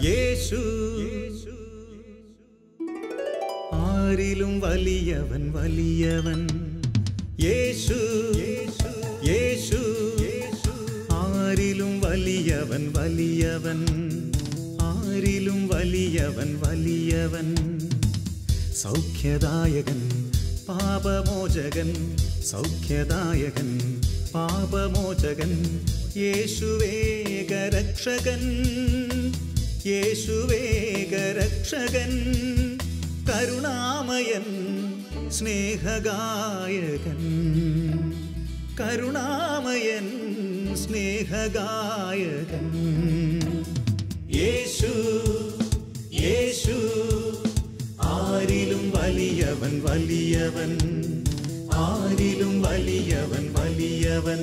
യേശു ആരിലും വലിയവൻ വലിയവൻ. യേശു യേശു ആരിലും വലിയവൻ വലിയവൻ. ആരിലും വലിയവൻ വലിയവൻ. സൗഖ്യദായകൻ പാപമോചകൻ. സൗഖ്യദായകൻ പാപമോചകൻ. യേശുവേകരക്ഷകൻ. യേശുവേകരക്ഷകൻ. കരുണാമയൻ സ്നേഹഗായകൻ. കരുണാമയൻ സ്നേഹഗായകൻ. യേശു യേശു ആരിലും വലിയവൻ വലിയവൻ. ആരിലും വലിയവൻ വലിയവൻ.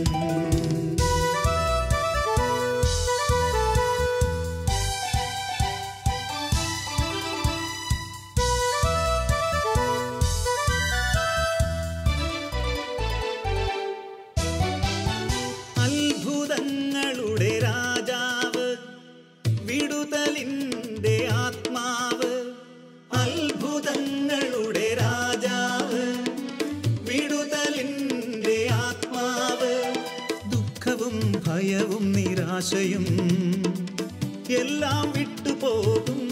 അത്ഭുതങ്ങളുടെ രാജാവ്, വിടുതലിൻ്റെ ആത്മാവ്. അത്ഭുതങ്ങളുടെ രാജാവ്, വിടുതലിൻ്റെ ആത്മാവ്. ദുഃഖവും ഭയവും നിരാശയും എല്ലാം വിട്ടുപോകും.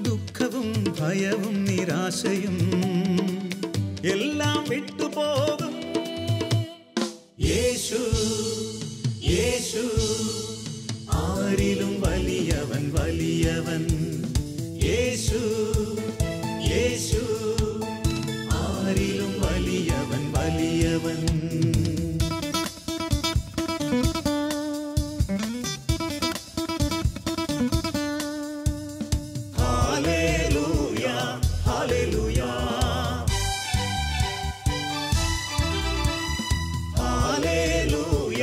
ദുഃഖവും ഭയവും നിരാശയും എല്ലാം വിട്ടുപോകും. യേശു യേശു ആരിലും വലിയവൻ വലിയവൻ. യേശു യേശു ആരിലും വലിയവൻ വലിയവൻ. Hallelujah hallelujah hallelujah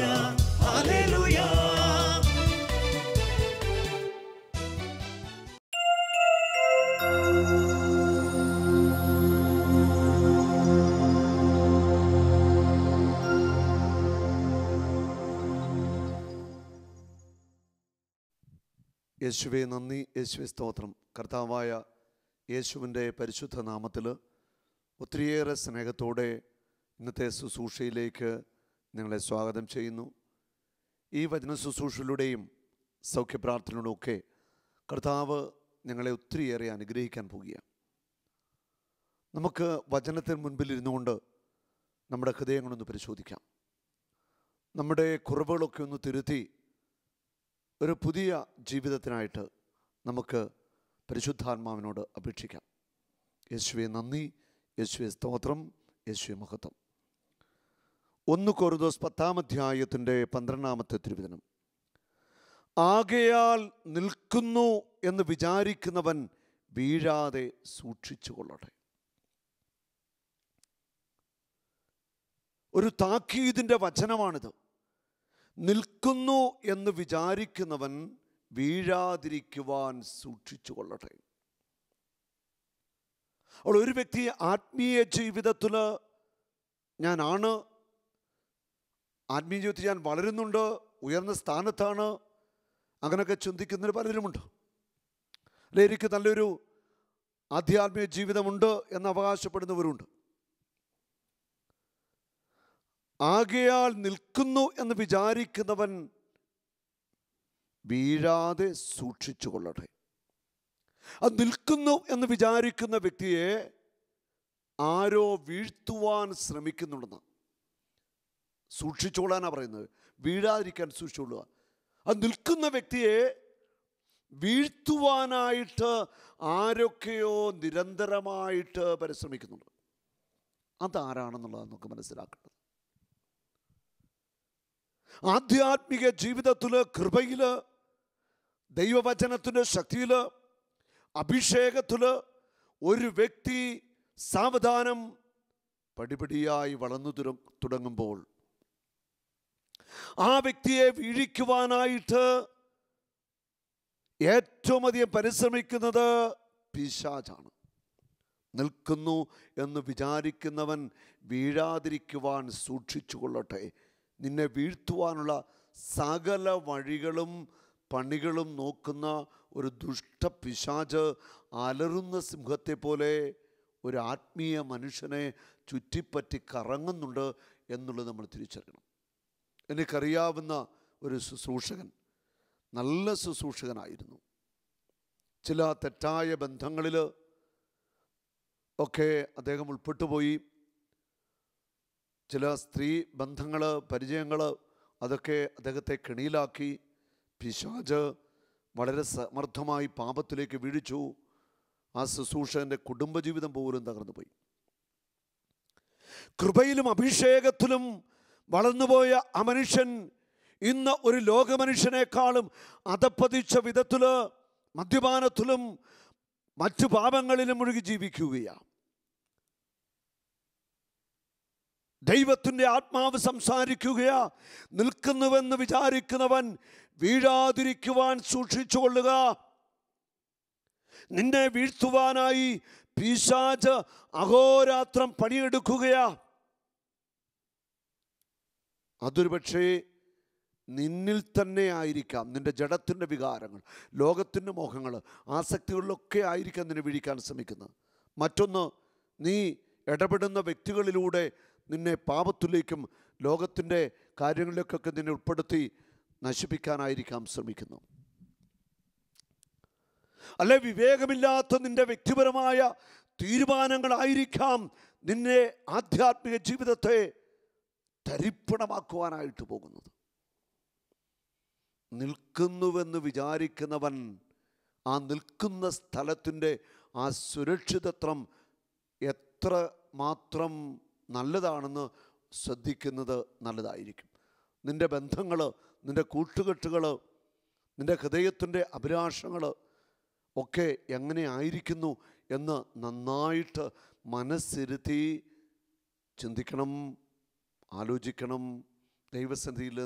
hallelujah. യേശുവേ നന്ദി, യേശുവേ സ്തോത്രം. കർത്താവായ യേശുവിൻ്റെ പരിശുദ്ധ നാമത്തിൽ ഒത്തിരിയേറെ സ്നേഹത്തോടെ ഇന്നത്തെ ശുശ്രൂഷയിലേക്ക് നിങ്ങളെ സ്വാഗതം ചെയ്യുന്നു. ഈ വചന ശുശ്രൂഷയിലൂടെയും സൗഖ്യപ്രാർത്ഥനയിലൂടെയൊക്കെ കർത്താവ് ഞങ്ങളെ ഒത്തിരിയേറെ അനുഗ്രഹിക്കാൻ പോകുകയാണ്. നമുക്ക് വചനത്തിന് മുൻപിലിരുന്നു കൊണ്ട് നമ്മുടെ ഹൃദയങ്ങളൊന്ന് പരിശോധിക്കാം. നമ്മുടെ കുറവുകളൊക്കെ ഒന്ന് തിരുത്തി ഒരു പുതിയ ജീവിതത്തിനായിട്ട് നമുക്ക് പരിശുദ്ധാത്മാവിനോട് അപേക്ഷിക്കാം. യേശുവേ നന്ദി, യേശുവേ സ്തോത്രം, യേശുവേ മഹത്വം. 1 കൊരിന്തോസ് 10-ാമത്തെ തിരുവചനം. ആകയാൽ നിൽക്കുന്നു എന്ന് വിചാരിക്കുന്നവൻ വീഴാതെ സൂക്ഷിച്ചു കൊള്ളട്ടെ. ഒരു താക്കീതിൻ്റെ വചനമാണിത്. നിൽക്കുന്നു എന്ന് വിചാരിക്കുന്നവൻ വീഴാതിരിക്കുവാൻ സൂക്ഷിച്ചു കൊള്ളട്ടെ. അപ്പോൾ ഒരു വ്യക്തി ആത്മീയ ജീവിതത്തിൽ ഞാനാണ്, ആത്മീയ ജീവിതത്തിൽ ഞാൻ വളരുന്നുണ്ട്, ഉയർന്ന സ്ഥാനത്താണ്, അങ്ങനെയൊക്കെ ചിന്തിക്കുന്നവർ പലരുമുണ്ട്. അല്ലെ, എനിക്ക് നല്ലൊരു ആധ്യാത്മിക ജീവിതമുണ്ട് എന്ന് അവകാശപ്പെടുന്നവരുണ്ട്. ആകയാൽ നിൽക്കുന്നു എന്ന് വിചാരിക്കുന്നവൻ വീഴാതെ സൂക്ഷിച്ചു കൊള്ളട്ടെ. അത് നിൽക്കുന്നു എന്ന് വിചാരിക്കുന്ന വ്യക്തിയെ ആരോ വീഴ്ത്തുവാൻ ശ്രമിക്കുന്നുണ്ടെന്ന്. സൂക്ഷിച്ചോളാനാണ് പറയുന്നത്, വീഴാതിരിക്കാൻ സൂക്ഷിച്ചോളുക. അത് നിൽക്കുന്ന വ്യക്തിയെ വീഴ്ത്തുവാനായിട്ട് ആരൊക്കെയോ നിരന്തരമായിട്ട് പരിശ്രമിക്കുന്നുണ്ട്. അതാരാണെന്നുള്ളത് നമുക്ക് മനസ്സിലാക്കേണ്ടത്. ആധ്യാത്മിക ജീവിതത്തിൽ, കൃപയിൽ, ദൈവവചനത്തിൻ്റെ ശക്തിയിൽ, അഭിഷേകത്തിൽ ഒരു വ്യക്തി സാവധാനം പടിപടിയായി വളർന്നു തുടങ്ങുമ്പോൾ ആ വ്യക്തിയെ വീഴിക്കുവാനായിട്ട് ഏറ്റവും അധികം പരിശ്രമിക്കുന്നത് പിശാചാണ്. നിൽക്കുന്നു എന്ന് വിചാരിക്കുന്നവൻ വീഴാതിരിക്കുവാൻ സൂക്ഷിച്ചു കൊള്ളട്ടെ. നിന്നെ വീഴ്ത്തുവാനുള്ള സകല വഴികളും പണികളും നോക്കുന്ന ഒരു ദുഷ്ടപിശാച് അലറുന്ന സിംഹത്തെ പോലെ ഒരു ആത്മീയ മനുഷ്യനെ ചുറ്റിപ്പറ്റി കറങ്ങുന്നുണ്ട് എന്നുള്ളത് നമ്മൾ തിരിച്ചറിയണം. എനിക്കറിയാവുന്ന ഒരു ശുശ്രൂഷകൻ, നല്ല ശുശ്രൂഷകനായിരുന്നു. ചില തെറ്റായ ബന്ധങ്ങളിൽ ഒക്കെ അദ്ദേഹം ഉൾപ്പെട്ടുപോയി. ചില സ്ത്രീ ബന്ധങ്ങൾ, പരിചയങ്ങൾ, അതൊക്കെ അദ്ദേഹത്തെ കെണിയിലാക്കി. പിശാച് വളരെ സമർത്ഥമായി പാപത്തിലേക്ക് വീഴിച്ചു. ആ ശുശ്രൂഷകൻ്റെ കുടുംബജീവിതം പോലും തകർന്നു പോയി. കൃപയിലും അഭിഷേകത്തിലും വളർന്നുപോയ ആ മനുഷ്യൻ ഇന്ന് ഒരു ലോകമനുഷ്യനേക്കാളും അധപ്പതിച്ച വിധത്തിൽ മദ്യപാനത്തിലും മറ്റു പാപങ്ങളിലും മുഴുകി ജീവിക്കുകയാണ്. ദൈവത്തിൻ്റെ ആത്മാവ് സംസാരിക്കുകയാ, നിൽക്കുന്നുവെന്ന് വിചാരിക്കുന്നവൻ വീഴാതിരിക്കുവാൻ സൂക്ഷിച്ചുകൊള്ളുക. നിന്നെ വീഴ്ത്തുവാനായി പിശാച് അഹോരാത്രം പണിയെടുക്കുകയാ. അതൊരു പക്ഷേ നിന്നിൽ തന്നെ ആയിരിക്കാം. നിന്റെ ജഡത്തിൻ്റെ വികാരങ്ങൾ, ലോകത്തിൻ്റെ മോഹങ്ങൾ, ആസക്തികളിലൊക്കെ ആയിരിക്കാം നിന്നെ വീഴിക്കാൻ ശ്രമിക്കുന്നത്. മറ്റൊന്ന്, നീ ഇടപെടുന്ന വ്യക്തികളിലൂടെ നിന്നെ പാപത്തിലേക്കും ലോകത്തിൻ്റെ കാര്യങ്ങളിലേക്കൊക്കെ നിന്നെ ഉൾപ്പെടുത്തി നശിപ്പിക്കാനായിരിക്കാം ശ്രമിക്കുന്നു. അല്ലെ, വിവേകമില്ലാത്ത നിന്റെ വ്യക്തിപരമായ തീരുമാനങ്ങളായിരിക്കാം നിന്നെ ആധ്യാത്മിക ജീവിതത്തെ തരിപ്പണമാക്കുവാനായിട്ട് പോകുന്നത്. നിൽക്കുന്നുവെന്ന് വിചാരിക്കുന്നവൻ ആ നിൽക്കുന്ന സ്ഥലത്തിൻ്റെ ആ സുരക്ഷിതത്വം എത്ര മാത്രം നല്ലതാണെന്ന് ശ്രദ്ധിക്കുന്നത് നല്ലതായിരിക്കും. നിൻ്റെ ബന്ധങ്ങൾ, നിൻ്റെ കൂട്ടുകെട്ടുകൾ, നിൻ്റെ ഹൃദയത്തിൻ്റെ അഭിലാഷങ്ങൾ ഒക്കെ എങ്ങനെ ആയിരിക്കുന്നു എന്ന് നന്നായിട്ട് മനസ്സിരുത്തി ചിന്തിക്കണം, ആലോചിക്കണം, ദൈവസന്നിധിയിൽ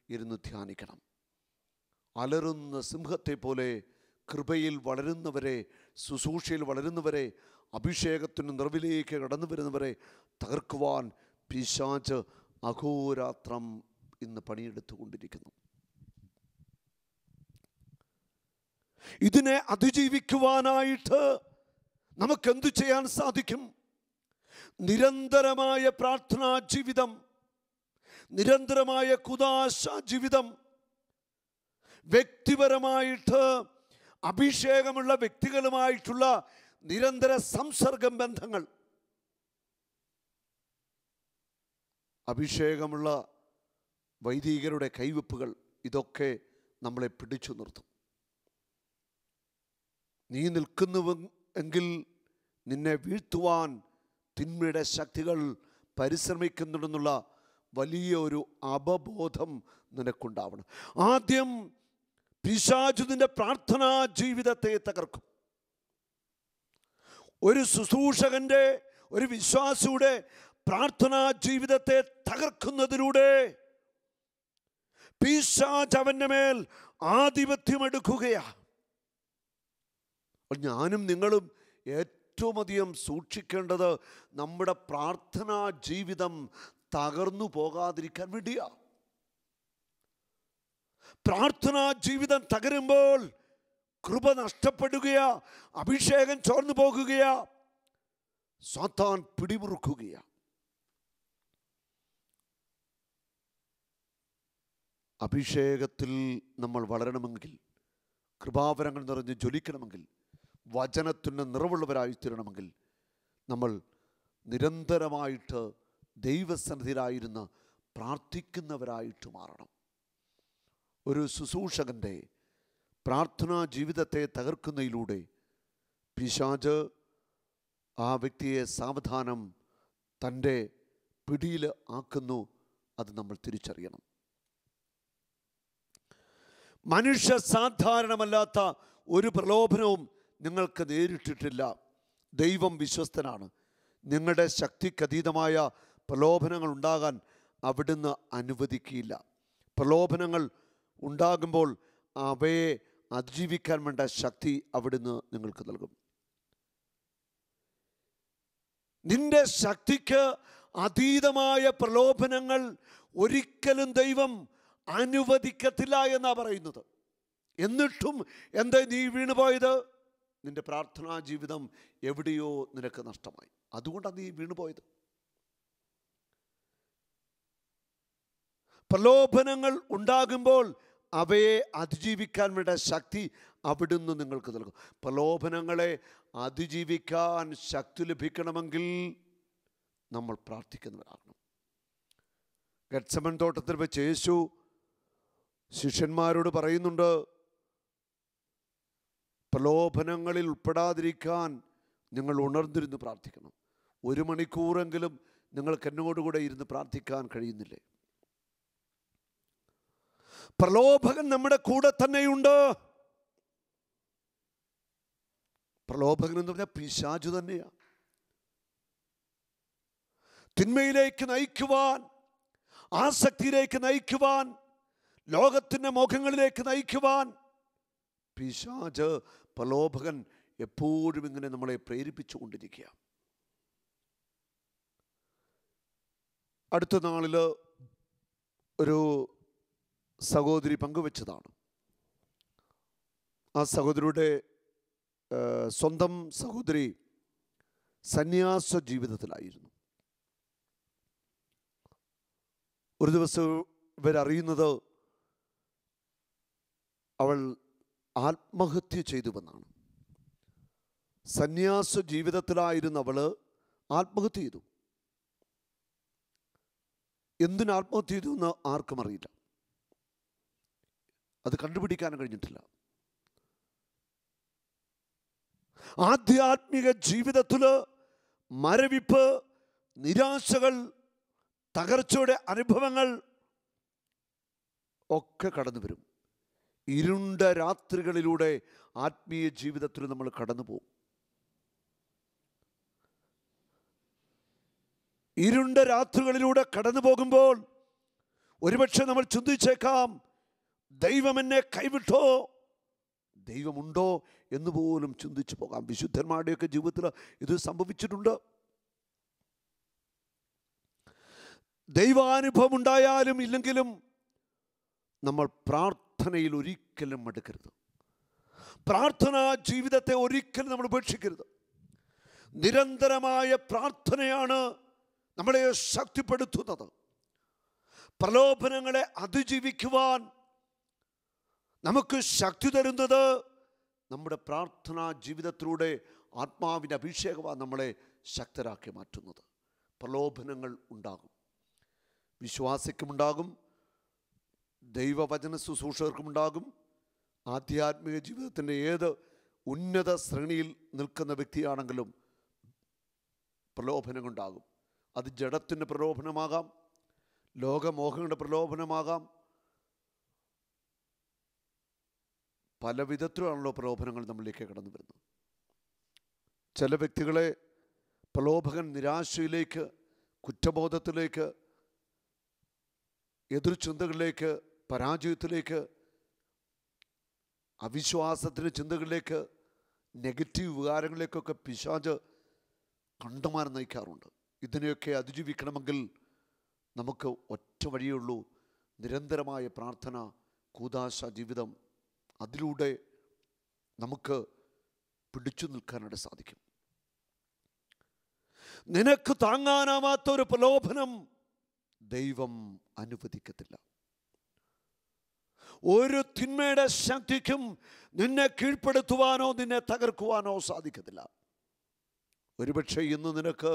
ഇരുന്ന് ധ്യാനിക്കണം. അലറുന്ന സിംഹത്തെ പോലെ കൃപയിൽ വളരുന്നവരെ, ശുശ്രൂഷയിൽ വളരുന്നവരെ, അഭിഷേകത്തിന് നിറവിലേക്ക് കടന്നു വരുന്നവരെ തകർക്കുവാൻ പിശാച് അഹോരാത്രം ഇന്ന് പണിയെടുത്തുകൊണ്ടിരിക്കുന്നു. ഇതിനെ അതിജീവിക്കുവാനായിട്ട് നമുക്കെന്തു ചെയ്യാൻ സാധിക്കും? നിരന്തരമായ പ്രാർത്ഥനാ ജീവിതം, നിരന്തരമായ കുദാശ ജീവിതം, വ്യക്തിപരമായിട്ട് അഭിഷേകമുള്ള വ്യക്തികളുമായിട്ടുള്ള നിരന്തര സംസർഗം ബന്ധങ്ങൾ, അഭിഷേകമുള്ള വൈദികരുടെ കൈവെപ്പുകൾ, ഇതൊക്കെ നമ്മളെ പിടിച്ചു നിർത്തും. നീ നിൽക്കുന്നുവെങ്കിൽ നിന്നെ വീഴ്ത്തുവാൻ തിന്മയുടെ ശക്തികൾ പരിശ്രമിക്കുന്നുണ്ടെന്നുള്ള വലിയ ഒരു അവബോധം നിനക്കുണ്ടാവണം. ആദ്യം പിശാച് നിന്റെ പ്രാർത്ഥനാ ജീവിതത്തെ തകർക്കും. ഒരു ശുശ്രൂഷകന്റെ, ഒരു വിശ്വാസിയുടെ പ്രാർത്ഥനാ ജീവിതത്തെ തകർക്കുന്നതിലൂടെ പിശാച് അവന്റെ മേൽ ആധിപത്യമെടുക്കുകയാണ്. ഞാനും നിങ്ങളും ഏറ്റവും അധികം സൂക്ഷിക്കേണ്ടത് നമ്മുടെ പ്രാർത്ഥനാ ജീവിതം തകർന്നു പോകാതിരിക്കാൻ വേണ്ടിയാ. പ്രാർത്ഥനാ ജീവിതം തകരുമ്പോൾ കൃപ നഷ്ടപ്പെടുകയാ, അഭിഷേകം ചോർന്നു പോകുകയാ, സാത്താൻ പിടിമുറുക്കുകയാ. അഭിഷേകത്തിൽ നമ്മൾ വളരണമെങ്കിൽ, കൃപാവരങ്ങൾ നിറഞ്ഞ് ജ്വലിക്കണമെങ്കിൽ, വചനത്തിൻ്റെ നിറവുള്ളവരായി തീരണമെങ്കിൽ നമ്മൾ നിരന്തരമായിട്ട് ദൈവസന്നിധിയിലായിരുന്ന് പ്രാർത്ഥിക്കുന്നവരായിട്ട് മാറണം. ഒരു ശുശ്രൂഷകൻ്റെ പ്രാർത്ഥനാ ജീവിതത്തെ തകർക്കുന്നതിലൂടെ പിശാച് ആ വ്യക്തിയെ സാവധാനം തൻ്റെ പിടിയിൽ ആക്കുന്നു. അത് നമ്മൾ തിരിച്ചറിയണം. മനുഷ്യ സാധാരണമല്ലാത്ത ഒരു പ്രലോഭനവും നിങ്ങൾക്ക് നേരിട്ടിട്ടില്ല. ദൈവം വിശ്വസ്തനാണ്. നിങ്ങളുടെ ശക്തിക്കതീതമായ പ്രലോഭനങ്ങൾ ഉണ്ടാകാൻ അവിടുന്ന് അനുവദിക്കില്ല. പ്രലോഭനങ്ങൾ ഉണ്ടാകുമ്പോൾ അവയെ അതിജീവിക്കാൻ വേണ്ട ശക്തി അവിടുന്ന് നിങ്ങൾക്ക് നൽകും. നിന്റെ ശക്തിക്ക് അതീതമായ പ്രലോഭനങ്ങൾ ഒരിക്കലും ദൈവം അനുവദിക്കത്തില്ല എന്നാണ് പറയുന്നത്. എന്നിട്ടും എന്താ നീ വീണുപോയത്? നിന്റെ പ്രാർത്ഥനാ ജീവിതം എവിടെയോ നിനക്ക് നഷ്ടമായി. അതുകൊണ്ടാണ് നീ വീണുപോയത്. പ്രലോഭനങ്ങൾ ഉണ്ടാകുമ്പോൾ അവയെ അതിജീവിക്കാൻ വേണ്ട ശക്തി അവിടുന്ന് നിങ്ങൾക്ക് നൽകും. പ്രലോഭനങ്ങളെ അതിജീവിക്കാൻ ശക്തി ലഭിക്കണമെങ്കിൽ നമ്മൾ പ്രാർത്ഥിക്കുന്നവരാകണം. ഗെത്സമൻ തോട്ടത്തിൽ വെച്ച് യേശു ശിഷ്യന്മാരോട് പറയുന്നുണ്ട്, പ്രലോഭനങ്ങളിൽ ഉൾപ്പെടാതിരിക്കാൻ നിങ്ങൾ ഉണർന്നിരുന്ന് പ്രാർത്ഥിക്കണം. 1 മണിക്കൂറെങ്കിലും നിങ്ങൾക്ക് എന്നോടുകൂടെ ഇരുന്ന് പ്രാർത്ഥിക്കാൻ കഴിയുന്നില്ലേ? പ്രലോഭകൻ നമ്മുടെ കൂടെ തന്നെയുണ്ട്. പ്രലോഭകൻ എന്ന് പറഞ്ഞാൽ പിശാചു തന്നെയാണ്. തിന്മയിലേക്ക് നയിക്കുവാൻ, ആസക്തിയിലേക്ക് നയിക്കുവാൻ, ലോകത്തിൻ്റെ മുഖങ്ങളിലേക്ക് നയിക്കുവാൻ പിശാച്, പ്രലോഭകൻ എപ്പോഴും ഇങ്ങനെ നമ്മളെ പ്രേരിപ്പിച്ചു കൊണ്ടിരിക്കുക. അടുത്ത നാളിൽ ഒരു സഹോദരി പങ്കുവെച്ചതാണ്. ആ സഹോദരിയുടെ സ്വന്തം സഹോദരി സന്യാസ ജീവിതത്തിലായിരുന്നു. ഒരു ദിവസം ഇവരറിയുന്നത് അവൾ ആത്മഹത്യ ചെയ്തുവെന്നാണ്. സന്യാസ ജീവിതത്തിലായിരുന്ന അവൾ ആത്മഹത്യ ചെയ്തു. എന്തിന് ആത്മഹത്യ ചെയ്തു എന്ന് ആർക്കും അറിയില്ല. അത് കണ്ടുപിടിക്കാനും കഴിഞ്ഞിട്ടില്ല. ആധ്യാത്മിക ജീവിതത്തിൽ മരവിപ്പ്, നിരാശകൾ, തകർച്ചയുടെ അനുഭവങ്ങൾ ഒക്കെ കടന്നു വരും. ഇരുണ്ട രാത്രികളിലൂടെ ആത്മീയ ജീവിതത്തിൽ നമ്മൾ കടന്നു പോകും. ഇരുണ്ട രാത്രികളിലൂടെ കടന്നു പോകുമ്പോൾ ഒരുപക്ഷെ നമ്മൾ ചിന്തിച്ചേക്കാം, ദൈവം എന്നെ കൈവിട്ടോ, ദൈവമുണ്ടോ എന്ന് പോലും ചിന്തിച്ചു പോകാം. വിശുദ്ധന്മാരുടെയൊക്കെ ജീവിതത്തിൽ ഇത് സംഭവിച്ചിട്ടുണ്ട്. ദൈവാനുഭവം ഉണ്ടായാലും ഇല്ലെങ്കിലും നമ്മൾ പ്രാർത്ഥനയിൽ ഒരിക്കലും മടുക്കരുത്. പ്രാർത്ഥനാ ജീവിതത്തെ ഒരിക്കലും നമ്മൾ ഉപേക്ഷിക്കരുത്. നിരന്തരമായ പ്രാർത്ഥനയാണ് നമ്മളെ ശക്തിപ്പെടുത്തുന്നത്. പ്രലോഭനങ്ങളെ അതിജീവിക്കുവാൻ നമുക്ക് ശക്തി തരുന്നത് നമ്മുടെ പ്രാർത്ഥനാ ജീവിതത്തിലൂടെ ആത്മാവിൻ്റെ അഭിഷേകമാണ് നമ്മളെ ശക്തരാക്കി മാറ്റുന്നത്. പ്രലോഭനങ്ങൾ ഉണ്ടാകും, വിശ്വാസിക്കുമുണ്ടാകും, ദൈവവചന ശുശ്രൂഷകർക്കുമുണ്ടാകും. ആധ്യാത്മിക ജീവിതത്തിൻ്റെ ഏത് ഉന്നത ശ്രേണിയിൽ നിൽക്കുന്ന വ്യക്തിയാണെങ്കിലും പ്രലോഭനങ്ങളുണ്ടാകും. അത് ജഡത്തിൻ്റെ പ്രലോഭനമാകാം, ലോകമോഹങ്ങളുടെ പ്രലോഭനമാകാം. പല വിധത്തിലാണല്ലോ പ്രലോഭനങ്ങൾ നമ്മളിലേക്ക് കടന്നു വരുന്നത്. ചില വ്യക്തികളെ പ്രലോഭകൻ നിരാശയിലേക്ക്, കുറ്റബോധത്തിലേക്ക്, എതിർചിന്തകളിലേക്ക്, പരാജയത്തിലേക്ക്, അവിശ്വാസത്തിൻ്റെ ചിന്തകളിലേക്ക്, നെഗറ്റീവ് വികാരങ്ങളിലേക്കൊക്കെ പിശാച് കണ്ടമാനം നയിക്കാറുണ്ട്. ഇതിനെയൊക്കെ അതിജീവിക്കണമെങ്കിൽ നമുക്ക് ഒറ്റ വഴിയുള്ളൂ, നിരന്തരമായ പ്രാർത്ഥന, കൂദാശ ജീവിതം. അതിലൂടെ നമുക്ക് പിടിച്ചു നിൽക്കാനായിട്ട് സാധിക്കും. നിനക്ക് താങ്ങാനാവാത്ത ഒരു പ്രലോഭനം ദൈവം അനുവദിക്കത്തില്ല. ഒരു തിന്മയുടെ ശക്തിക്കും നിന്നെ കീഴ്പ്പെടുത്തുവാനോ നിന്നെ തകർക്കുവാനോ സാധിക്കത്തില്ല. ഒരുപക്ഷെ ഇന്ന് നിനക്ക്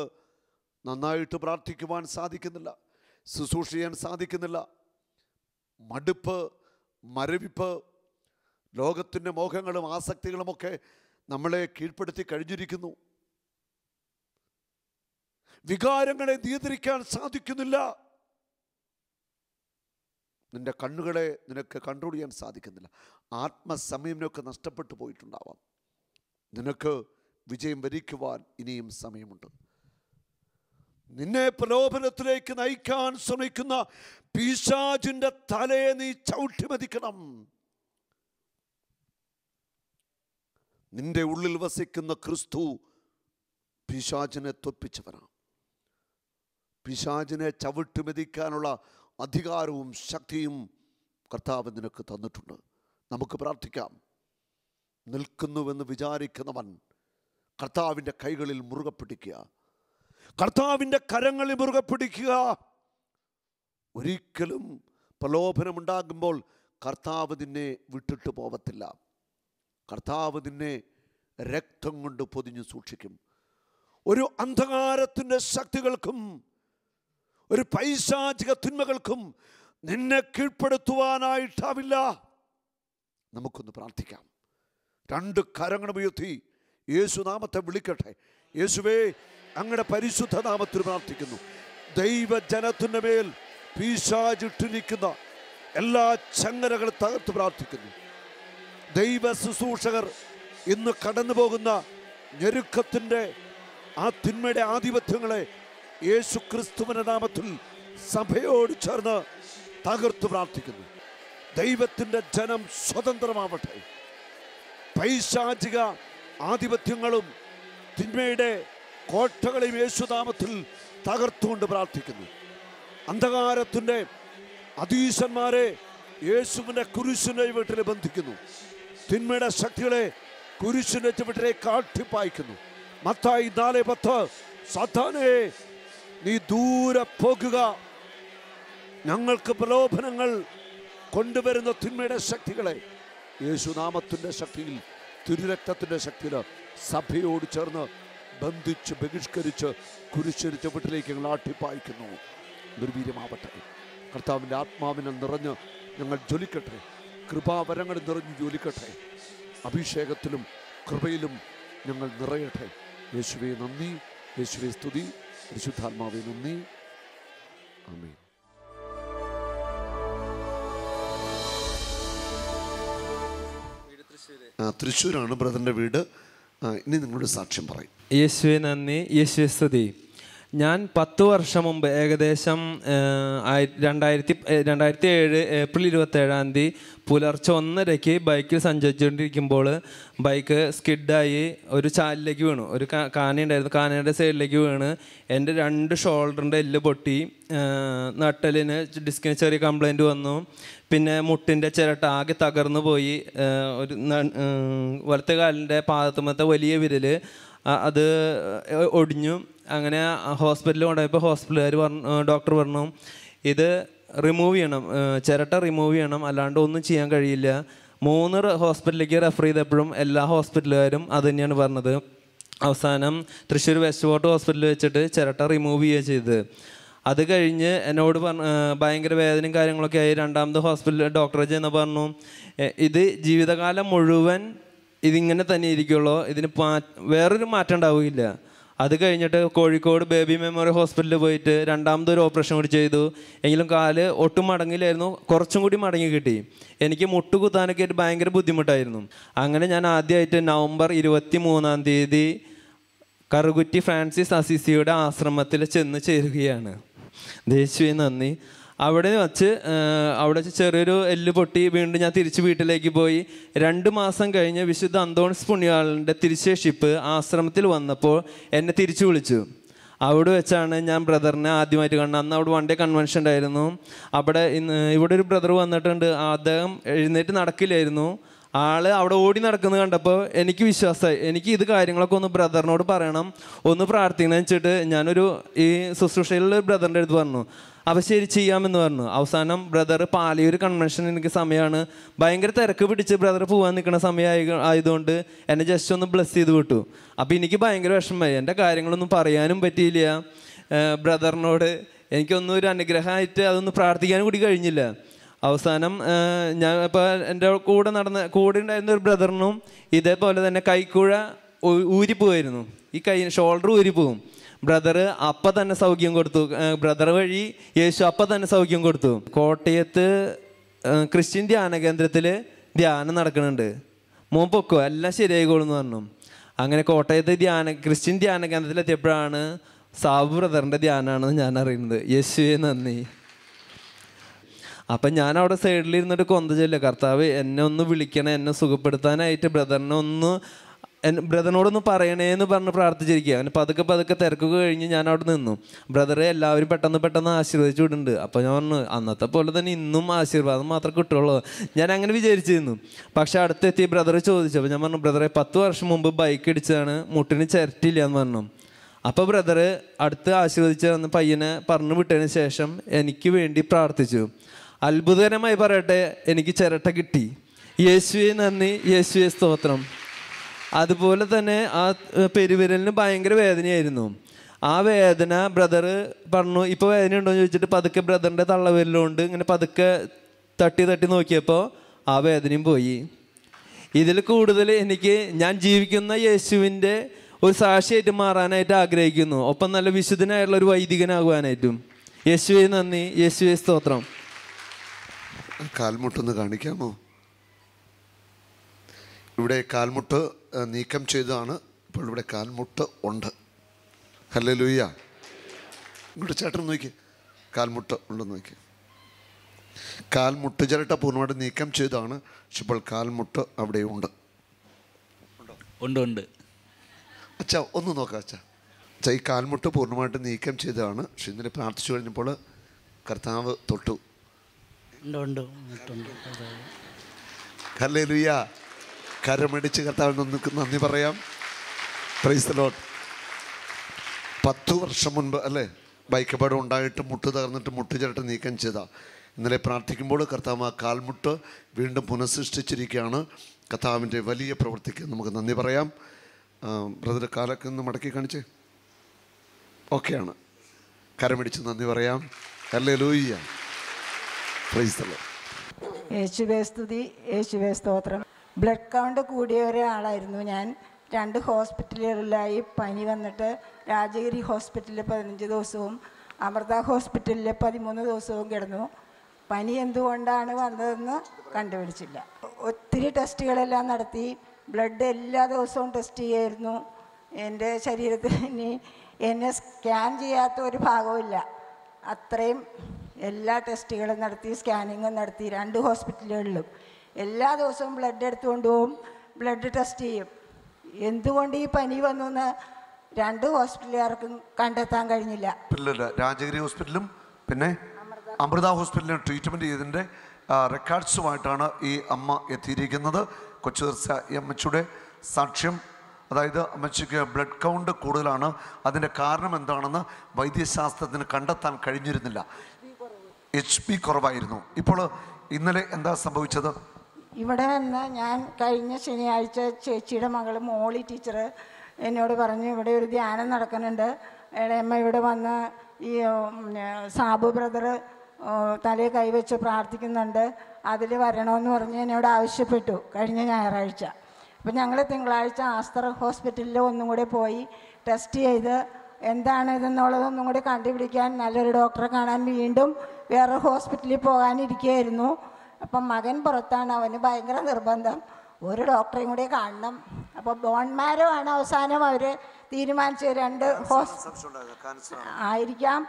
നന്നായിട്ട് പ്രാർത്ഥിക്കുവാൻ സാധിക്കുന്നില്ല, ശുശ്രൂഷ ചെയ്യാൻ സാധിക്കുന്നില്ല. മടുപ്പ്, മരവിപ്പ്, ലോകത്തിൻ്റെ മോഹങ്ങളും ആസക്തികളുമൊക്കെ നമ്മളെ കീഴ്പ്പെടുത്തി കഴിഞ്ഞിരിക്കുന്നു. വികാരങ്ങളെ നിയന്ത്രിക്കാൻ സാധിക്കുന്നില്ല. നിന്റെ കണ്ണുകളെ നിനക്ക് കൺട്രോൾ ചെയ്യാൻ സാധിക്കുന്നില്ല. ആത്മസംയമനമൊക്കെ നഷ്ടപ്പെട്ടു പോയിട്ടുണ്ടാവാം. നിനക്ക് വിജയം വരിക്കുവാൻ ഇനിയും സമയമുണ്ട്. നിന്നെ പ്രലോഭനത്തിലേക്ക് നയിക്കാൻ ശ്രമിക്കുന്ന പിശാചിന്റെ തലയെ നീ ചവിട്ടി മതിക്കണം. നിന്റെ ഉള്ളിൽ വസിക്കുന്ന ക്രിസ്തു പിശാചിനെ തോൽപ്പിച്ചവനാണ്. പിശാചിനെ ചവിട്ടി മെതിക്കാനുള്ള അധികാരവും ശക്തിയും കർത്താവ് നിനക്ക് തന്നിട്ടുണ്ട്. നമുക്ക് പ്രാർത്ഥിക്കാം. നിൽക്കുന്നുവെന്ന് വിചാരിക്കുന്നവൻ കർത്താവിൻ്റെ കൈകളിൽ മുറുകെ പിടിക്കുക, കർത്താവിൻ്റെ കരങ്ങളിൽ മുറുകെ പിടിക്കുക. ഒരിക്കലും പ്രലോഭനമുണ്ടാകുമ്പോൾ കർത്താവ് നിന്നെ വിട്ടിട്ട് പോവത്തില്ല. കർത്താവ് നിന്നെ രക്തം കൊണ്ട് പൊതിഞ്ഞു സൂക്ഷിക്കും. ഒരു അന്ധകാരത്തിൻ്റെ ശക്തികൾക്കും ഒരു പൈശാചിക തിന്മകൾക്കും നിന്നെ കീഴ്പ്പെടുത്തുവാനായിട്ടാവില്ല. നമുക്കൊന്ന് പ്രാർത്ഥിക്കാം. രണ്ട് കരങ്ങളും ഉയർത്തി യേശുനാമത്തെ വിളിക്കട്ടെ. യേശുവേ, അങ്ങയുടെ പരിശുദ്ധ നാമത്തിൽ പ്രാർത്ഥിക്കുന്നു. ദൈവജനത്തിൻ്റെ മേൽ പിശാചിട്ടിരിക്കുന്ന എല്ലാ ചങ്ങലകളും തകർത്ത് പ്രാർത്ഥിക്കുന്നു. ദൈവ ശുശ്രൂഷകർ ഇന്ന് കടന്നു പോകുന്ന ഞെരുക്കത്തിൻ്റെ ആ തിന്മയുടെ ആധിപത്യങ്ങളെ യേശു ക്രിസ്തുവിന്റെ നാമത്തിൽ സഭയോട് ചേർന്ന് തകർത്ത് പ്രാർത്ഥിക്കുന്നു. ദൈവത്തിൻ്റെ ജനം സ്വതന്ത്രമാവട്ടെ. പൈശാചിക ആധിപത്യങ്ങളും തിന്മയുടെ കോട്ടകളെയും യേശുനാമത്തിൽ തകർത്തുകൊണ്ട് പ്രാർത്ഥിക്കുന്നു. അന്ധകാരത്തിൻ്റെ അധീശന്മാരെ യേശുവിൻ്റെ കുരിശിൻ്റെ വീട്ടിൽ ബന്ധിക്കുന്നു. തിന്മയുടെ ശക്തികളെ കുരിശിൻ്റെ ചുവട്ടിലേക്ക് കാട്ടിപ്പായിക്കുന്നു. മത്തായി 4:10, സാത്താനേ, നീ ദൂരെ പോകുക. ഞങ്ങൾക്ക് പ്രലോഭനങ്ങൾ കൊണ്ടുവരുന്ന തിന്മയുടെ ശക്തികളെ യേശുനാമത്തിൻ്റെ ശക്തിയിൽ, തിരുരക്തത്തിൻ്റെ ശക്തിയിൽ സഭയോട് ചേർന്ന് ബന്ധിച്ച് ബഹിഷ്കരിച്ച് കുരിശിൻ്റെ ചുവട്ടിലേക്ക് ഞങ്ങൾ ആട്ടിപ്പായിക്കുന്നു. നിർവീര്യമാവട്ടെ. കർത്താവിൻ്റെ ആത്മാവിനെ നിറഞ്ഞ് ഞങ്ങൾ ജ്വലിക്കട്ടെ. കൃപാവരങ്ങൾ നിറഞ്ഞ് ജ്വലിക്കട്ടെ. അഭിഷേകത്തിലും കൃപയിലും ഞങ്ങൾ നിറയട്ടെ. യേശുവേ നന്ദി, യേശുവേ സ്തുതി, പരിശുദ്ധാത്മാവേ നന്ദി. ആമേൻ. തൃശ്ശൂരാണ് ബ്രദറിൻ്റെ വീട്. ഇനി നിങ്ങളുടെ സാക്ഷ്യം പറയും. യേശുവേ നന്ദി, യേശുവേ സ്തുതി. ഞാൻ 10 വർഷം മുമ്പ്, ഏകദേശം 2007 ഏപ്രിൽ 27 പുലർച്ചെ 1:30 ബൈക്കിൽ സഞ്ചരിച്ചുകൊണ്ടിരിക്കുമ്പോൾ ബൈക്ക് സ്കിഡായി ഒരു ചാലിലേക്ക് വീണു. ഒരു കാനയുണ്ടായിരുന്നു, കാനയുടെ സൈഡിലേക്ക് വീണ് എൻ്റെ 2 ഷോൾഡറിൻ്റെ എല്ല് പൊട്ടി. നട്ടലിന് ഡിസ്കിന് ചെറിയ കംപ്ലൈൻറ്റ് വന്നു. പിന്നെ മുട്ടിൻ്റെ ചിരട്ട ആകെ തകർന്നു പോയി. ഒരു വലത്തെ കാലിൻ്റെ പാദത്തുമത്തെ വലിയ വിരൽ അത് ഒടിഞ്ഞു. അങ്ങനെ ഹോസ്പിറ്റലിൽ കൊണ്ടുപോയപ്പോൾ ഹോസ്പിറ്റലുകാർ ഡോക്ടർ പറഞ്ഞു ഇത് റിമൂവ് ചെയ്യണം, ചിരട്ട റിമൂവ് ചെയ്യണം, അല്ലാണ്ട് ഒന്നും ചെയ്യാൻ കഴിയില്ല. 3 ഹോസ്പിറ്റലിലേക്ക് റെഫർ ചെയ്തപ്പോഴും എല്ലാ ഹോസ്പിറ്റലുകാരും അത് തന്നെയാണ് പറഞ്ഞത്. അവസാനം തൃശ്ശൂർ വെസ്റ്റ് ഫോർട്ട് ഹോസ്പിറ്റലിൽ വെച്ചിട്ട് ചിരട്ട റിമൂവ് ചെയ്യുക ചെയ്തത്. അത് കഴിഞ്ഞ് എന്നോട് ഭയങ്കര വേദനയും കാര്യങ്ങളൊക്കെ ആയി. 2ാമത് ഹോസ്പിറ്റലിൽ ഡോക്ടറെ ചെന്ന് പറഞ്ഞു ഇത് ജീവിതകാലം മുഴുവൻ ഇതിങ്ങനെ തന്നെ ഇരിക്കുള്ളൂ, ഇതിന് വേറൊരു മാറ്റം ഉണ്ടാവുകയില്ല. അത് കഴിഞ്ഞിട്ട് കോഴിക്കോട് ബേബി മെമ്മോറിയൽ ഹോസ്പിറ്റലിൽ പോയിട്ട് 2ാമതൊരു ഓപ്പറേഷൻ കൂടി ചെയ്തു. എങ്കിലും കാല് ഒട്ടും മടങ്ങില്ലായിരുന്നു, കുറച്ചും കൂടി മടങ്ങി കിട്ടി. എനിക്ക് മുട്ടുകുത്താനൊക്കെ ആയിട്ട് ഭയങ്കര ബുദ്ധിമുട്ടായിരുന്നു. അങ്ങനെ ഞാൻ ആദ്യമായിട്ട് നവംബർ 23 കറുകുറ്റി ഫ്രാൻസിസ് അസിസിയുടെ ആശ്രമത്തിൽ ചെന്ന് ചേരുകയാണ്. യേശുവേ നന്ദി. അവിടെ വെച്ച് ചെറിയൊരു എല്ല് പൊട്ടി വീണ്ടും ഞാൻ തിരിച്ച് വീട്ടിലേക്ക് പോയി. 2 മാസം കഴിഞ്ഞ് വിശുദ്ധ അന്തോണിസ് പുണ്യാളൻ്റെ തിരുശേഷിപ്പ് ആശ്രമത്തിൽ വന്നപ്പോൾ എന്നെ തിരിച്ചു വിളിച്ചു. അവിടെ വെച്ചാണ് ഞാൻ ബ്രദറിനെ ആദ്യമായിട്ട് കാണുന്നത്. അന്ന് അവിടെ 1 ഡേ കൺവെൻഷൻ ഉണ്ടായിരുന്നു. ഇവിടെ ഒരു ബ്രദർ വന്നിട്ടുണ്ട്. അദ്ദേഹം എഴുന്നേറ്റ് നടക്കില്ലായിരുന്നു. ആള് അവിടെ ഓടി നടക്കുന്നത് കണ്ടപ്പോൾ എനിക്ക് വിശ്വാസമായി. എനിക്ക് ഇത് കാര്യങ്ങളൊക്കെ ഒന്ന് ബ്രദറിനോട് പറയണം, ഒന്ന് പ്രാർത്ഥിക്കണം വെച്ചിട്ട് ഞാനൊരു ഈ ശുശ്രൂഷയിലുള്ള ബ്രദറിൻ്റെ അടുത്ത് പറഞ്ഞു. അപ്പോൾ ശരി ചെയ്യാമെന്ന് പറഞ്ഞു. അവസാനം ബ്രദർ പാലിയൊരു കൺവെൻഷൻ എനിക്ക് സമയമാണ്, ഭയങ്കര തിരക്ക് പിടിച്ച് ബ്രദർ പോകാൻ നിൽക്കുന്ന ആയതുകൊണ്ട് എന്നെ ജസ്റ്റ് ഒന്ന് ബ്ലെസ് ചെയ്ത് വിട്ടു. അപ്പോൾ എനിക്ക് ഭയങ്കര വിഷമമായി. എൻ്റെ കാര്യങ്ങളൊന്നും പറയാനും പറ്റിയില്ല ബ്രദറിനോട്. എനിക്കൊന്നും ഒരു അനുഗ്രഹമായിട്ട് അതൊന്ന് പ്രാർത്ഥിക്കാനും കൂടി കഴിഞ്ഞില്ല. അവസാനം ഞാൻ ഇപ്പോൾ എൻ്റെ കൂടെ ഉണ്ടായിരുന്ന ഒരു ബ്രദറിനും ഇതേപോലെ തന്നെ കൈക്കുഴ ഊരിപ്പോവായിരുന്നു. ഈ ഷോൾഡർ ഊരിപ്പോവും. ബ്രദർ അപ്പം തന്നെ സൗഖ്യം കൊടുത്തു. ബ്രദർ വഴി യേശു അപ്പം തന്നെ സൗഖ്യം കൊടുത്തു. കോട്ടയത്ത് ക്രിസ്ത്യൻ ധ്യാന കേന്ദ്രത്തിൽ ധ്യാനം നടക്കുന്നുണ്ട്. മോൻ പൊക്കോ, എല്ലാം ശരിയായിക്കോളും എന്ന് പറഞ്ഞു. അങ്ങനെ കോട്ടയത്ത് ക്രിസ്ത്യൻ ധ്യാന കേന്ദ്രത്തിലെത്തിയപ്പോഴാണ് സാബു ബ്രദറിൻ്റെ ധ്യാനമാണെന്ന് ഞാൻ അറിയുന്നത്. യേശുവേ നന്ദി. അപ്പം ഞാൻ അവിടെ സൈഡിലിരുന്നിട്ട് കൊന്ത ചൊല്ലുക, കർത്താവ് എന്നെ ഒന്ന് വിളിക്കണം, എന്നെ സുഖപ്പെടുത്താനായിട്ട് ബ്രദറിനെ ഒന്ന് ബ്രദറിനോടൊന്ന് പറയണേന്ന് പറഞ്ഞ് പ്രാർത്ഥിച്ചിരിക്കുക. അങ്ങനെ പതുക്കെ തിരക്കൊക്കെ കഴിഞ്ഞ് ഞാൻ അവിടെ നിന്നു. ബ്രദറെ എല്ലാവരും പെട്ടെന്ന് ആശീർവദിച്ചു വിടുന്നുണ്ട്. അപ്പോൾ ഞാൻ പറഞ്ഞു അന്നത്തെ പോലെ തന്നെ ഇന്നും ആശീർവാദം മാത്രമേ കിട്ടുള്ളൂ, ഞാൻ അങ്ങനെ വിചാരിച്ചിരുന്നു. പക്ഷെ അടുത്തെത്തി ബ്രദർ ചോദിച്ചു. അപ്പോൾ ഞാൻ പറഞ്ഞു ബ്രദറെ 10 വർഷം മുമ്പ് ബൈക്ക് ഇടിച്ചതാണ്, മുട്ടിന് ചിരട്ടില്ല എന്ന് പറഞ്ഞു. അപ്പോൾ ബ്രദർ അടുത്ത് ആശീർവദിച്ച് വന്ന് പയ്യനെ പറഞ്ഞു വിട്ടതിന് ശേഷം എനിക്ക് വേണ്ടി പ്രാർത്ഥിച്ചു. അത്ഭുതകരമായി പറയട്ടെ, എനിക്ക് ചിരട്ട കിട്ടി. യേശുവേ നന്ദി, യേശുവേ സ്തോത്രം. അതുപോലെ തന്നെ ആ പെരുവിരലിന് ഭയങ്കര വേദനയായിരുന്നു. ആ വേദന ബ്രദർ പറഞ്ഞു ഇപ്പോൾ വേദന ഉണ്ടോ എന്ന് ചോദിച്ചിട്ട് പതുക്കെ ബ്രദറിൻ്റെ തള്ളവിരലുകൊണ്ട് ഇങ്ങനെ പതുക്കെ തട്ടി നോക്കിയപ്പോൾ ആ വേദനയും പോയി. ഇതിൽ കൂടുതൽ എനിക്ക് ഞാൻ ജീവിക്കുന്ന യേശുവിൻ്റെ ഒരു സാക്ഷിയായിട്ട് മാറാനായിട്ട് ആഗ്രഹിക്കുന്നു. ഒപ്പം നല്ല വിശുദ്ധനായിട്ടുള്ള ഒരു വൈദികനാകുവാനായിട്ടും. യേശുവേ നന്ദി, യേശുവേ സ്തോത്രം. കാൽമുട്ടൊന്ന് കാണിക്കാമോ? ഇവിടെ കാൽമുട്ട് നീക്കം ചെയ്തതാണ്. ഇപ്പോൾ ഇവിടെ കാൽമുട്ട് ഉണ്ട്. ഹല്ലേലൂയ. ഇങ്ങോട്ട് ചേട്ടൻ നോക്കി, കാൽമുട്ട് ഉണ്ടെന്ന് നോക്കി. കാൽമുട്ട് ചിരട്ട പൂർണ്ണമായിട്ട് നീക്കം ചെയ്തതാണ്. പക്ഷെ ഇപ്പോൾ കാൽമുട്ട് അവിടെ ഉണ്ട്. ഉണ്ട്. അച്ഛാ ഒന്ന് നോക്കാം അച്ഛാ. അച്ഛാ ഈ കാൽമുട്ട് പൂർണ്ണമായിട്ട് നീക്കം ചെയ്തതാണ്. പക്ഷെ ഇന്നലെ പ്രാർത്ഥിച്ചു കഴിഞ്ഞപ്പോൾ കർത്താവ് തൊട്ടു. ഹല്ലേലൂയ. കരമടിച്ച് കർത്താവിന് നന്ദി പറയാം. Praise the Lord. 10 വർഷം മുൻപ് അല്ലേ ബൈക്ക് അപകടം ഉണ്ടായിട്ട് മുട്ട് തകർന്നിട്ട് മുട്ട് ചിരട്ട നീക്കം ചെയ്ത. ഇന്നലെ പ്രാർത്ഥിക്കുമ്പോൾ കർത്താവ് ആ കാൽമുട്ട് വീണ്ടും പുനഃസൃഷ്ടിച്ചിരിക്കുകയാണ്. കർത്താവിൻ്റെ വലിയ പ്രവൃത്തിക്ക് നമുക്ക് നന്ദി പറയാം. ബ്രദർ കാലൊക്കെ ഒന്ന് മടക്കി കാണിച്ചേ. ഓക്കെയാണ്. കരമടിച്ച് നന്ദി പറയാം. ഹല്ലേലൂയ. Praise the Lord. യേശുവേ സ്തുതി, യേശുവേ സ്തോത്രം. ബ്ലഡ് കൗണ്ട് കൂടിയ ഒരാളായിരുന്നു ഞാൻ. 2 ഹോസ്പിറ്റലുകളിലായി പനി വന്നിട്ട് രാജഗിരി ഹോസ്പിറ്റലിൽ 15 ദിവസവും അമൃത ഹോസ്പിറ്റലിൽ 13 ദിവസവും കിടന്നു. പനി എന്തുകൊണ്ടാണ് വന്നതെന്ന് കണ്ടുപിടിച്ചില്ല. ഒത്തിരി ടെസ്റ്റുകളെല്ലാം നടത്തി. ബ്ലഡ് എല്ലാ ദിവസവും ടെസ്റ്റ് ചെയ്യായിരുന്നു. എൻ്റെ ശരീരത്തിൽ എന്നെ സ്കാൻ ചെയ്യാത്ത ഒരു ഭാഗവുമില്ല. അത്രയും എല്ലാ ടെസ്റ്റുകളും നടത്തി, സ്കാനിങ്ങും നടത്തി 2 ഹോസ്പിറ്റലുകളിലും. എല്ലാ ദിവസവും ബ്ലഡ് എടുത്തുകൊണ്ട് പോവും, ബ്ലഡ് ടെസ്റ്റ് ചെയ്യും. എന്തുകൊണ്ട് ഈ പനി വന്നു എന്ന് 2 ഹോസ്പിറ്റലുകാർക്കും കണ്ടെത്താൻ കഴിഞ്ഞില്ല. രാജഗിരി ഹോസ്പിറ്റലും പിന്നെ അമൃത ഹോസ്പിറ്റലിലും ട്രീറ്റ്മെൻറ്റ് ചെയ്തതിൻ്റെ റെക്കോർഡ്സുമായിട്ടാണ് ഈ അമ്മ എത്തിയിരിക്കുന്നത്. കൊച്ചുതീർച്ച ഈ അമ്മച്ചിയുടെ സാക്ഷ്യം, അതായത് അമ്മച്ചിക്ക് ബ്ലഡ് കൗണ്ട് കൂടുതലാണ്. അതിൻ്റെ കാരണം എന്താണെന്ന് വൈദ്യശാസ്ത്രത്തിന് കണ്ടെത്താൻ കഴിഞ്ഞിരുന്നില്ല. HP കുറവായിരുന്നു. ഇപ്പോൾ ഇന്നലെ എന്താ സംഭവിച്ചത്? ഇവിടെ വന്ന് ഞാൻ കഴിഞ്ഞ ശനിയാഴ്ച ചേച്ചിയുടെ മകൾ മോളി ടീച്ചർ എന്നോട് പറഞ്ഞു ഇവിടെ ഒരു ധ്യാനം നടക്കുന്നുണ്ട്, അമ്മ ഇവിടെ വന്ന് ഈ സാബു ബ്രദർ തലയിൽ കൈവച്ച് പ്രാർത്ഥിക്കുന്നുണ്ട്, അതിൽ വരണമെന്ന് പറഞ്ഞ് എന്നോട് ആവശ്യപ്പെട്ടു കഴിഞ്ഞ ഞായറാഴ്ച. അപ്പം ഞങ്ങൾ തിങ്കളാഴ്ച ആസ്തർ ഹോസ്പിറ്റലിൽ ഒന്നും കൂടെ പോയി ടെസ്റ്റ് ചെയ്ത് എന്താണ് ഇതെന്നുള്ളതൊന്നും കൂടി കണ്ടുപിടിക്കാൻ നല്ലൊരു ഡോക്ടറെ കാണാൻ വീണ്ടും വേറെ ഹോസ്പിറ്റലിൽ പോകാനിരിക്കുകയായിരുന്നു. അപ്പം മകൻ പുറത്താണ്, അവന് ഭയങ്കര നിർബന്ധം ഒരു ഡോക്ടറെയും കൂടി കാണണം. അപ്പോൾ ബോൺമാരോ ആണ് അവസാനം അവർ തീരുമാനിച്ചത്. 2 ആയിരിക്കാം,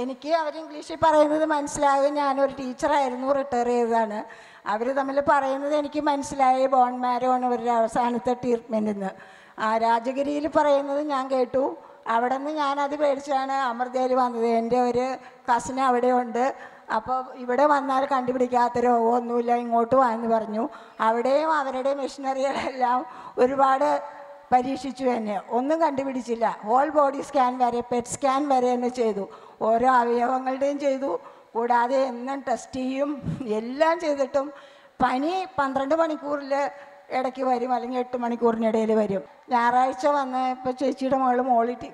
എനിക്ക് അവർ ഇംഗ്ലീഷിൽ പറയുന്നത് മനസ്സിലാകും. ഞാനൊരു ടീച്ചറായിരുന്നു, റിട്ടയർ ചെയ്തതാണ്. അവർ തമ്മിൽ പറയുന്നത് എനിക്ക് മനസ്സിലായി. ബോൺമാരോ ആണ് അവരുടെ അവസാനത്തെ ട്രീറ്റ്മെൻറ്റിന്ന്. രാജഗിരിയിൽ പറയുന്നത് ഞാൻ കേട്ടു. അവിടെ നിന്ന് ഞാനത് പേടിച്ചാണ് അമൃതയിൽ വന്നത്. എൻ്റെ ഒരു കസിന് അവിടെ ഉണ്ട്. അപ്പോൾ ഇവിടെ വന്നാൽ കണ്ടുപിടിക്കാത്ത രോഗമൊന്നുമില്ല, ഇങ്ങോട്ട് വാന്ന് പറഞ്ഞു. അവിടെയും അവരുടെ മെഷീനറികളെല്ലാം ഒരുപാട് പരീക്ഷിച്ചു. എന്നെ ഒന്നും കണ്ടുപിടിച്ചില്ല. ഹോൾ ബോഡി സ്കാൻ വരെ, പെറ്റ് സ്കാൻ വരെ എന്നെ ചെയ്തു, ഓരോ അവയവങ്ങളുടെയും ചെയ്തു. കൂടാതെ എന്നും ടെസ്റ്റ് ചെയ്യും. എല്ലാം ചെയ്തിട്ടും പനി 12 മണിക്കൂറിൽ ഇടയ്ക്ക് വരും, അല്ലെങ്കിൽ 8 മണിക്കൂറിനിടയിൽ വരും. ഞായറാഴ്ച വന്ന് ഇപ്പോൾ ചേച്ചിയുടെ മകൾ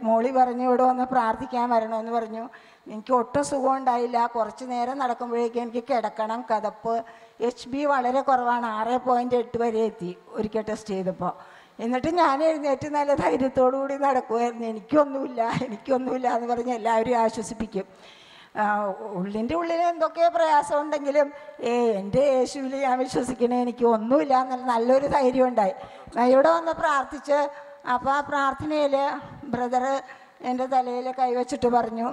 മോളി പറഞ്ഞു ഇവിടെ വന്ന് പ്രാർത്ഥിക്കാൻ വരണമെന്ന് പറഞ്ഞു. എനിക്ക് ഒട്ടും സുഖം ഉണ്ടായില്ല. കുറച്ച് നേരം നടക്കുമ്പോഴേക്കും എനിക്ക് കിടക്കണം, കതപ്പ്. HB വളരെ കുറവാണ്, 6.8 വരെ എത്തി ഒരിക്കൽ ടെസ്റ്റ് ചെയ്തപ്പോൾ. എന്നിട്ട് ഞാൻ എഴുന്നേറ്റ് നല്ല ധൈര്യത്തോടു കൂടി നടക്കുമായിരുന്നു. എനിക്കൊന്നുമില്ല എന്ന് പറഞ്ഞ് എല്ലാവരും ആശ്വസിപ്പിക്കും. ഉള്ളിൻ്റെ ഉള്ളിൽ എന്തൊക്കെ പ്രയാസം ഉണ്ടെങ്കിലും എൻ്റെ യേശുവിൽ ഞാൻ വിശ്വസിക്കണേ, എനിക്ക് ഒന്നുമില്ല എന്നുള്ള നല്ലൊരു ധൈര്യം ഉണ്ടായി. ഇവിടെ വന്ന് പ്രാർത്ഥിച്ച്, അപ്പോൾ ആ പ്രാർത്ഥനയിൽ ബ്രദർ എൻ്റെ തലയിൽ കൈവച്ചിട്ട് പറഞ്ഞു,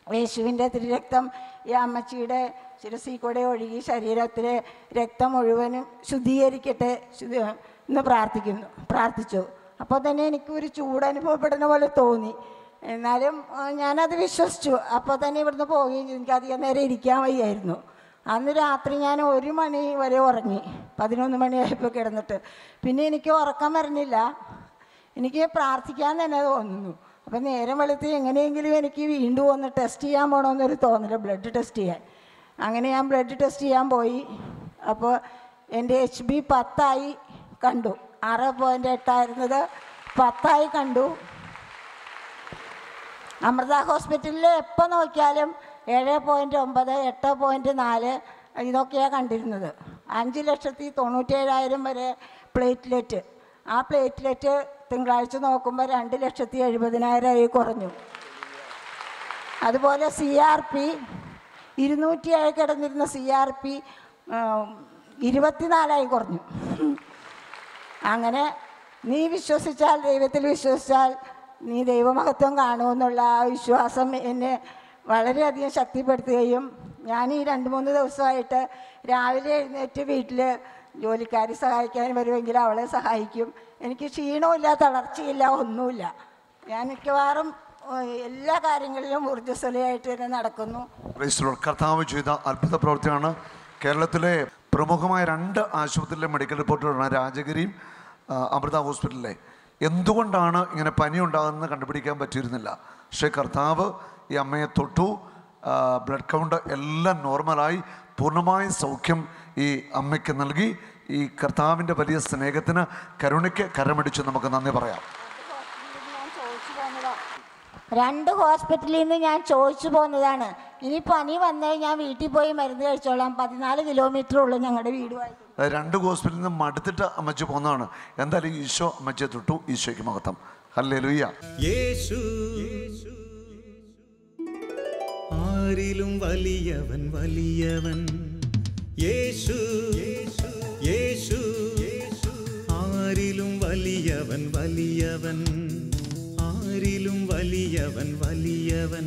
യേശുവിൻ്റെ തിരുരക്തം ഈ അമ്മച്ചിയുടെ ശിരസിൽ കൂടെ ഒഴുകി ശരീരത്തിലെ രക്തം മുഴുവനും ശുദ്ധീകരിക്കട്ടെ, എന്ന് പ്രാർത്ഥിച്ചു. അപ്പോൾ തന്നെ എനിക്കൊരു ചൂട് അനുഭവപ്പെടുന്ന പോലെ തോന്നി. എന്നാലും ഞാനത് വിശ്വസിച്ചു. അപ്പോൾ തന്നെ ഇവിടുന്ന് പോവുകയും ചെയ്തു. എനിക്ക് അധികം നേരം ഇരിക്കാൻ വയ്യായിരുന്നു. അന്ന് രാത്രി ഞാൻ 1 മണി വരെ ഉറങ്ങി. 11 മണിയായപ്പോൾ കിടന്നിട്ട് പിന്നെ എനിക്ക് ഉറക്കം വരുന്നില്ല. എനിക്ക് പ്രാർത്ഥിക്കാൻ തന്നെ തോന്നുന്നു. അപ്പം നേരം വെളുത്ത് എങ്ങനെയെങ്കിലും എനിക്ക് വീണ്ടും ഒന്ന് ടെസ്റ്റ് ചെയ്യാൻ പോകണമെന്നൊരു തോന്നില്ല, ബ്ലഡ് ടെസ്റ്റ് ചെയ്യാൻ. അങ്ങനെ ഞാൻ ബ്ലഡ് ടെസ്റ്റ് ചെയ്യാൻ പോയി. അപ്പോൾ എൻ്റെ HB 10 കണ്ടു. 6.8 ആയിരുന്നത് 10 കണ്ടു. അമൃത ഹോസ്പിറ്റലിൽ എപ്പോൾ നോക്കിയാലും 7.9, 8.4 ഇതൊക്കെയാണ് കണ്ടിരുന്നത്. 5,97,000 വരെ പ്ലേറ്റ്ലെറ്റ്. ആ പ്ലേറ്റ്ലെറ്റ് തിങ്കളാഴ്ച നോക്കുമ്പോൾ 2,70,000 കുറഞ്ഞു. അതുപോലെ CRP 207 കിടന്നിരുന്ന CRP 24 കുറഞ്ഞു. അങ്ങനെ നീ വിശ്വസിച്ചാൽ, ദൈവത്തിൽ വിശ്വസിച്ചാൽ നീ ദൈവമഹത്വം കാണുമെന്നുള്ള ആ വിശ്വാസം എന്നെ വളരെയധികം ശക്തിപ്പെടുത്തുകയും ഞാൻ ഈ 2-3 ദിവസമായിട്ട് രാവിലെ എഴുന്നേറ്റ് വീട്ടിൽ ജോലിക്കാരി സഹായിക്കാൻ വരുമെങ്കിൽ അവളെ സഹായിക്കും. എനിക്ക് ക്ഷീണമില്ല, തളർച്ചയില്ല, ഒന്നുമില്ല. ഞാൻ മിക്കവാറും എല്ലാ കാര്യങ്ങളിലും ഊർജ്ജസ്വലയായിട്ട് തന്നെ നടക്കുന്നു. കർത്താവ് ചെയ്ത അത്ഭുത പ്രവൃത്തിയാണ്. കേരളത്തിലെ പ്രമുഖമായ 2 ആശുപത്രിയിലെ മെഡിക്കൽ റിപ്പോർട്ടുകളാണ്, രാജഗിരിയും അമൃത ഹോസ്പിറ്റലിലെ. എന്തുകൊണ്ടാണ് ഇങ്ങനെ പനി ഉണ്ടാകുന്നത് കണ്ടുപിടിക്കാൻ പറ്റിയിരുന്നില്ല. പക്ഷേ കർത്താവ് ഈ അമ്മയെ തൊട്ടു. ബ്ലഡ് കൗണ്ട് എല്ലാം നോർമലായി പൂർണ്ണമായ സൗഖ്യം ഈ അമ്മയ്ക്ക് നൽകി. ഈ കർത്താവിൻ്റെ വലിയ സ്നേഹത്തിന്, കരുണയ്ക്ക് കരമടിച്ച് നമുക്ക് നന്ദി പറയാം. 2 ഹോസ്പിറ്റലിൽ നിന്ന് ഞാൻ ചോദിച്ചു പോകുന്നതാണ്. ഇനി പനി വന്നാൽ ഞാൻ വീട്ടിൽ പോയി മരുന്ന് കഴിച്ചോളാം. 14 കിലോമീറ്റർ ഉള്ളൂ ഞങ്ങളുടെ വീടുമായിട്ട്. 2 ഹോസ്പിറ്റലിൽ നിന്ന് മടുത്തിട്ട് അമ്മച്ചി പോകുന്നതാണ്. എന്തായാലും ഈശോ അമ്മച്ചിയെ തൊട്ടു. ഈശോയ്ക്ക് മഹത്വം. ഹല്ലേലൂയ. യേശു ആരിലും വലിയവൻ, വലിയവൻ. യേശു യേശു ആരിലും വലിയവൻ, വലിയവൻ. ആരിലും വലിയവൻ, വലിയവൻ.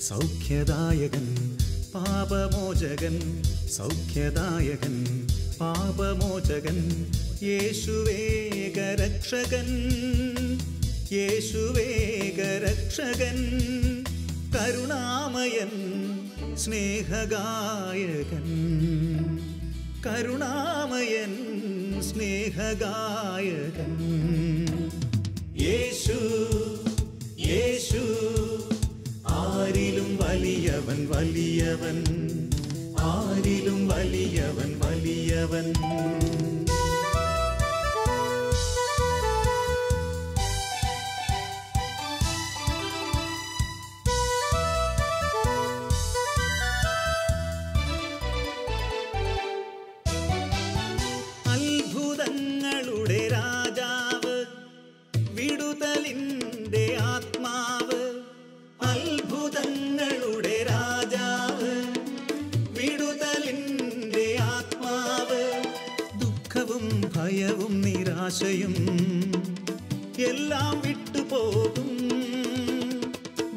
സൗഖ്യദായകൻ, പാപമോചകൻ. സൗഖ്യദായകൻ, പാപമോചകൻ. യേശുവേക രക്ഷകൻ, യേശുവേക രക്ഷകൻ. കരുണാമയൻ, സ്നേഹഗായകൻ. കരുണാമയൻ, സ്നേഹഗായകൻ. യേശു യേശു ആരിലും വലിയവൻ, വലിയവൻ. ആരിലും വലിയവൻ, വലിയവൻ. അത്ഭുതങ്ങളുടെ രാജാവ്, വിടുതലിൻ്റെ ആത്മാവ്. അത്ഭുതങ്ങളുടെ രാജാവ്, വിടുതലിൻ്റെ ആത്മാവ്. ദുഃഖവും ഭയവും നിരാശയും എല്ലാം വിട്ടുപോകും.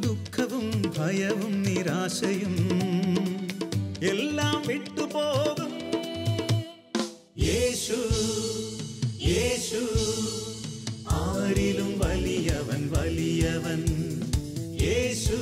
ദുഃഖവും ഭയവും നിരാശയും എല്ലാം വിട്ടുപോകും. യേശു യേശു ആരിലും വലിയവൻ, വലിയവൻ. യേശു